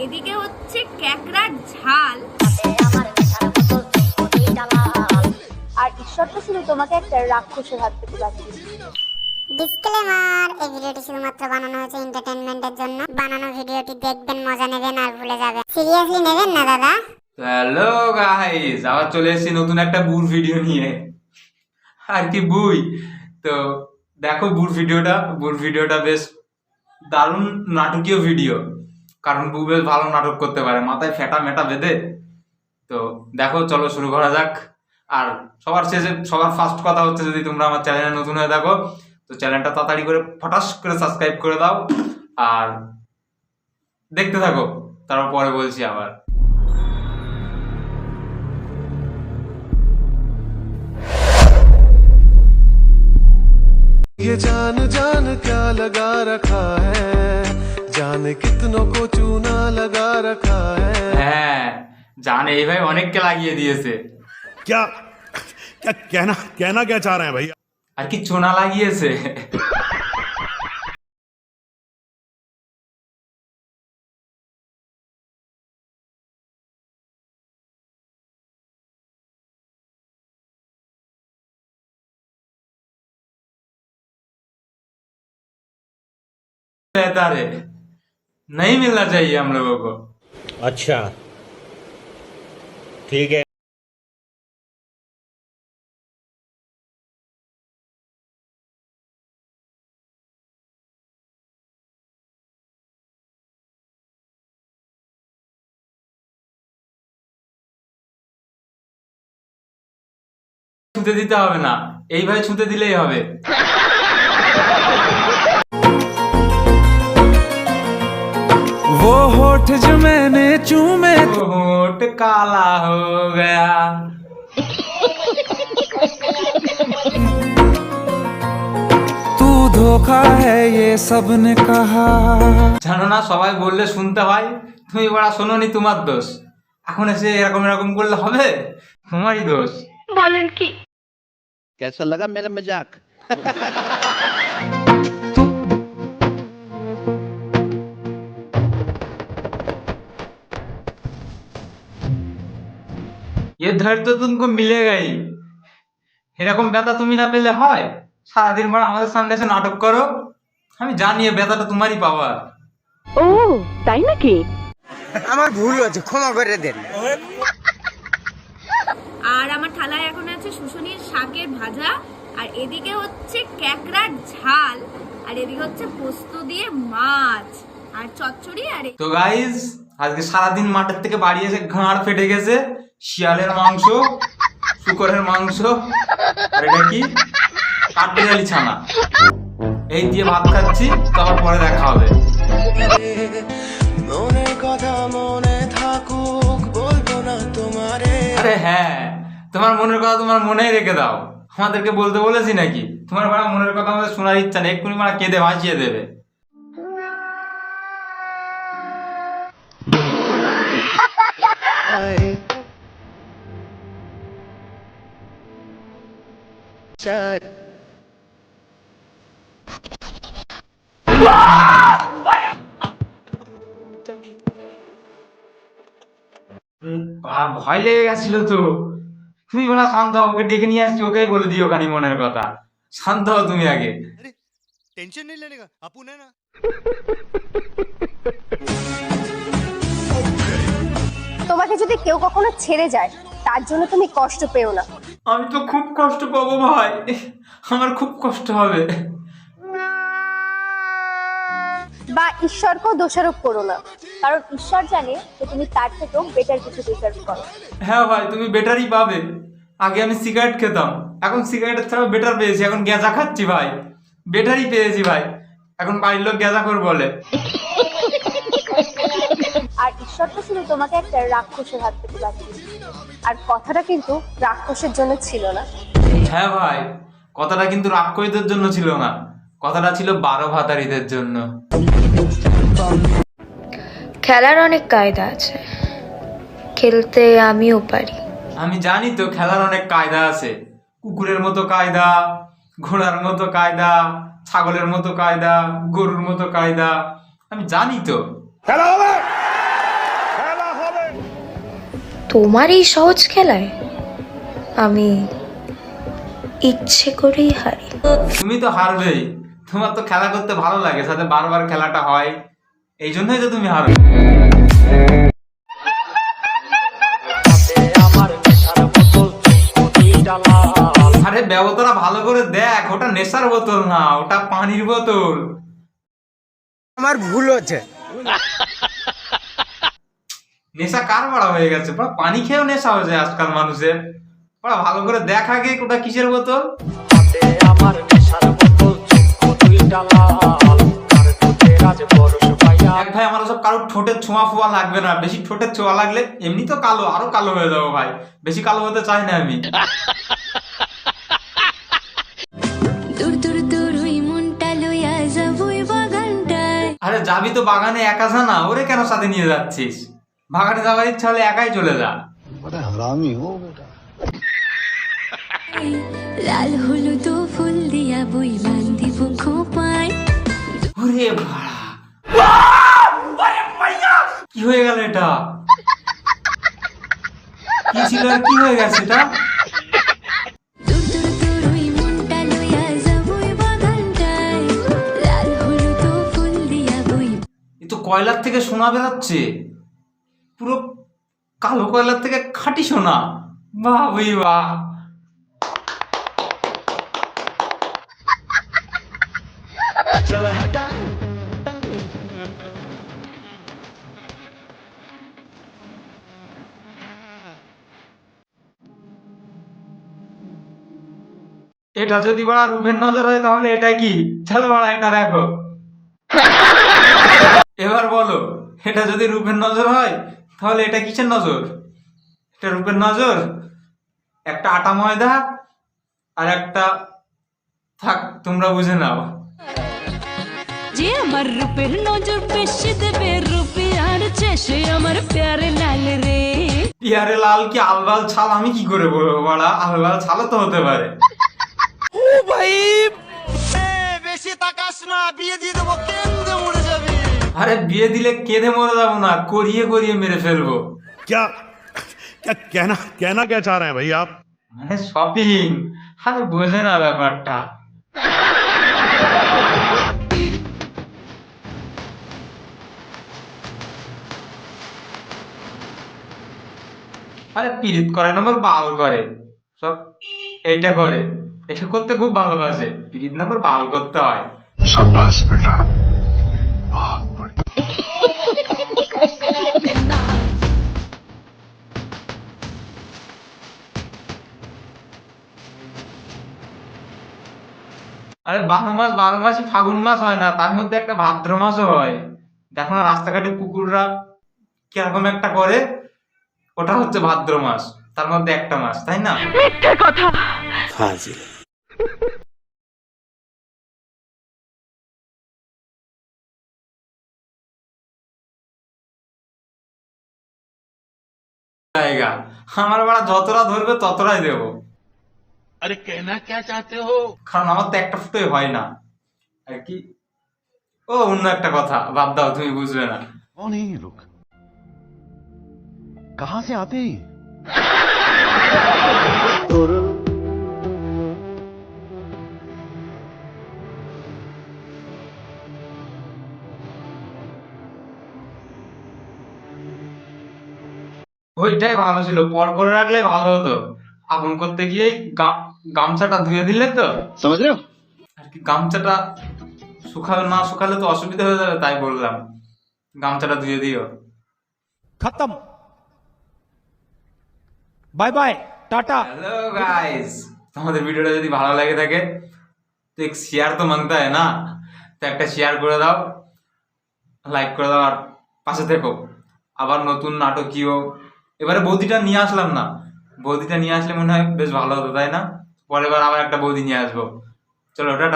এদিকে হচ্ছে ক্যাকড়ার ঝাল। আর ঈশ্বর তো শুধু তোমাকে একটা রাক্ষসের হাত থেকে বাঁচিয়েছে। ডিসক্লেমার, এই ভিডিওটি শুধুমাত্র বানানো হয়েছে এন্টারটেইনমেন্টের জন্য। বানানো ভিডিওটি দেখবেন, মজা নেবেন আর ভুলে যাবেন। সিরিয়াসলি নেবেন না দাদা। হ্যালো গাইস, আবার চলে এসেছি নতুন একটা বুর ভিডিও নিয়ে। আর কি বুই তো দেখো, বুর ভিডিওটা বেশ দারুণ নাটকীয় ভিডিও। কারণ বু বেশ ভালো নাটক করতে পারে, মাথায় ফেটা মেটা বেঁধে। তো দেখো, চলো শুরু করা যাক। আর সবার শেষে সবার ফার্স্ট কথা হচ্ছে, যদি তোমরা আমার চ্যানেলে নতুন হয়ে থাকো তো চ্যানেলটা তাড়াতাড়ি করে ফটাস করে সাবস্ক্রাইব করে দাও আর দেখতে থাকো, তারপর পরে বলছি আবার। ये जान जान क्या लगा रखा है, जाने कितनों को चूना लगा रखा है। হ্যাঁ, জান এই ভাই অনেককে লাগিয়ে দিয়েছে। क्या क्या कहना कहना क्या चाह रहे हैं भैया? আর কি চোনা লাগিয়েছে। तारे नहीं मिलना चाहिए हम लोगों को। अच्छा ठीक है। ছুঁতে দিতে হবে না, এইভাবে ছুঁতে দিলেই হবে। वो होठ जो मैंने चूमे होठ काला हो गया। तू धोखा है ये सबने कहा। জানো না, সবাই বললে শুনতে হয়, তুমি বড়া শোনোনি, তোমার দোষ। এখন এসে এরকম এরকম করলে হবে? তোমারই দোষ। বলেন কি? कैसा लगा मेरा मजाक? ये दर्द तो तुमको मिलेगा ही। এরকম ব্যথা তুমি না পেলে হয়? সারাদিন পর আমাদের সামনে এসে নাটক করো। আমি জানি এই ব্যথাটা তোমারই পাওয়ার। ও তাই নাকি? আমার ভুল হয়েছে, ক্ষমা করে দেন। আর আমার থালায় এখন আছে শুশুনির শাকের ভাজা, আর এদিকে হচ্ছে ক্যাকড়ার ঝাল, আর এদিকে হচ্ছে পোস্ত দিয়ে মাছ আর চচ্চড়ি। আর তো গাইস, আজকে সারাদিন মাঠের থেকে বাড়ি এসে ঘাড় ফেটে গেছে। শিয়ালের মাংস, শুকরের মাংস, আর এটা কি কাঠবিড়ালি ছানা, এই দিয়ে ভাত খাচ্ছি। তারপর পরে দেখা হবে। মনের কথা মনে থাকুক, বলবো না তোমারে। আরে হ্যাঁ, তোমার মনের কথা তোমার মনেই রেখে দাও। আমাদেরকে বলতে বলেছি নাকি? তোমার ভাড়া মনের কথা আমাদের শোনার ইচ্ছা নেই, এক্ষুনি মারা কেঁদে ভাসিয়ে দেবে। ভয় লেগে গেছিল তো। তুমি বলা শান্ত হও, ওকে ডেকে নিয়ে আসছি, ওকে বলে দিও খানি মনের কথা। শান্ত হও তুমি আগে। टेंशन नहीं लेने का अपुन है ना। তোমাকে যদি কেউ কখনো ছেড়ে যায়, তার জন্য তুমি কষ্ট পেও না। আমি তো খুব কষ্ট পাবো ভাই, আমার খুব কষ্ট হবে। বা ঈশ্বরকেও দোষারোপ করো না, কারণ ঈশ্বর জানে যে তুমি তার থেকেও বেটার কিছু ডিজার্ভ করো। হ্যাঁ ভাই, তুমি বেটারই পাবে। আগে আমি সিগারেট খেতাম, এখন সিগারেটের ছাড়া বেটার পেয়েছি, এখন গ্যাঁজা খাচ্ছি ভাই। বেটারই পেয়েছি ভাই, এখন বাড়ির লোক গ্যাঁজা করে বলে। আর ঈশ্বর তো শুধু তোমাকে একটা রাক্ষসের হাত থেকে বাঁচিয়েছে। আর কথাটা কিন্তু রাক্ষসের জন্য ছিল না। হ্যাঁ ভাই, কথাটা কিন্তু রাক্ষসীদের জন্য ছিল না, কথাটা ছিল 12 ভাতারিদের জন্য। খেলার অনেক কায়দা আছে, খেলতে আমিও পারি। আমি জানি তো, খেলার অনেক কায়দা আছে। কুকুরের মতো কায়দা, ঘোড়ার মতো কায়দা, ছাগলের মতো কায়দা, গরুর মতো কায়দা, আমি জানি তো। তোমার এই সহজ খেলায় আমি ইচ্ছে করেই হারি। তুমি তো হারবেই, তোমার তো খেলা করতে ভালো লাগে, সাথে বারবার খেলাটা হয়, এই জন্যই তো তুমি হারো। আরে ব্যবতারা ভালো করে দেখ, ওটা নেশার বোতল না, ওটা পানির বোতল। আমার ভুল হচ্ছে। নেশা কার বড়া হয়ে গেছে, পানি খেয়েও নেশা হয়ে যায় আজকাল মানুষের। বড়া ভালো করে দেখ আগে ওটা কিসের বোতল। এক ভাই, আমার সব কারোর ঠোঁটের ছোঁয়া ফোয়া লাগবে না, বেশি ঠোঁটের ছোঁয়া লাগলে এমনি তো কালো, আরো কালো হয়ে যাবো ভাই, বেশি কালো হতে চাই না আমি। আরে যাবি তো বাগানে একা জানা, ওরে কেন সাথে নিয়ে যাচ্ছিস? বাগানে যাওয়ার ইচ্ছা হলে একাই চলে যা। লাল হলুদ ফুল দিয়া বই বান্ধিব খোপায়। ওরে ভাড়া, কি হয়ে গেল এটা? কি ছিল আর কি হয়ে গেছে এটা? এ তো কয়লার থেকে সোনা বেরোচ্ছে, পুরো কালো কয়লার থেকে খাঁটি সোনা। বাহ ভাই বাহ। এটা যদি বড় রূপের নজর হয় তাহলে এটা কি? চলো বড় এটা দেখো। এবার বলো, এটা যদি রূপের নজর হয় তাহলে এটা কিসের নজর? এটা রূপের নজর, একটা আটা ময়দা আর একটা, থাক তোমরা বুঝে নাও। যে আমার রূপের নজর বেশি দেবে রূপিয়ার চেয়ে আমার প্যারে লাল রে। পিয়ারে লাল কি আলবাল ছাল? আমি কি করে বলবো বড়া, আলবাল ছালও তো হতে পারে। ও ভাই বেশি তাকাস না, বিয়ে দিয়ে দেবো, কেন্দ্রে মরে যাবে। আরে বিয়ে দিলে কেঁদে মরে যাবো না, করিয়ে করিয়ে মেরে ফেলবো। क्या क्या कहना क्या चाह रहे हैं भाई आप? মানে শপিং, আরে বোঝে না ব্যাপারটা। আরে পিরিত করে না, আমার বাল করে সব, এইটা করে, এটা করতে খুব ভালোবাসে। পিরিত না করে বাল করতে হয়। शाबाश बेटा। আরে 12 মাসই ফাগুন মাস হয় না, তার মধ্যে একটা ভাদ্র মাসও হয়। দেখো না রাস্তাঘাটে কুকুররা কিরকম একটা করে, ওটা হচ্ছে ভাদ্র মাস, তার মধ্যে একটা মাস, তাই না? জায়গা আমার বাড়া যতটা ধরবে ততটাই দেবো। अरे कहना क्या चाहते हो? কারণ আমার তো একটা ফুটোই হয় না আর কি। ও অন্য একটা কথা, বাদ দাও, তুমি বুঝবে না। कौन है ये लोग? कहाँ से आते हैं? ওইটাই ভালো ছিল, পর করে রাখলে ভালো হতো। আগুন করতে গিয়ে গামছাটা ধুয়ে দিলে তো, समझ रहे हो? আর কি গামছাটা শুকালে তো অসুবিধা হয়ে যাবে, তাই বললাম গামছাটা ধুয়ে দিও। খতম, bye bye, tata. Hello guys, তোমাদের ভিডিওটা যদি ভালো লাগে থাকে তো এক শেয়ার তো মাংতা হয় না, তো একটা শেয়ার করে দাও, লাইক করে দাও, আর পাশে থেকো। আবার নতুন নাটকীয়, এবারে বৌদিটা নিয়ে আসলাম না, বৌদিটা নিয়ে আসলে মনে হয় বেশ ভালো হতো, তাই না? পরের বার আবার একটা বৌদি নিয়ে আসবো। চলো টাটা।